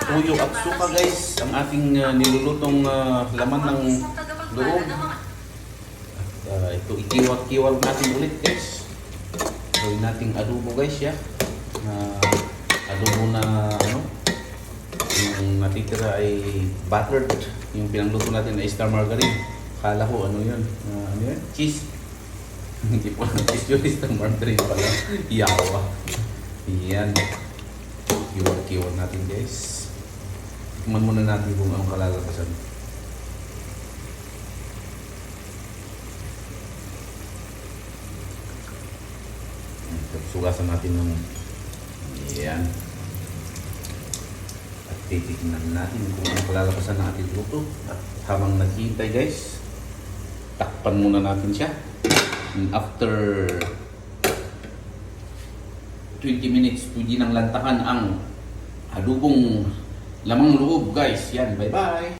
tuyo at suka guys, ang ating nilulutong laman ng loob. At ito ikiwat-kiwat natin ulit guys. Gawin nating adobo guys ya. Adobo na ano, yung natitira ay buttered. Yung pinangluto natin ay star margarine. Kala ko ano yun, ano yun? Cheese. Hindi po lang cheese yun, star margarine pala. Yawa. Yan. Kiwat-kiwat natin guys. Tikman muna natin kung anong kalalabasan. Sugasan natin ng yan. At titignan natin kung anong kalalabasan ng ating luto. At habang naghihintay guys, takpan muna natin siya. And after 20 minutes, pwede nang lantakan ang adobong lamang loob guys. Yan, bye bye!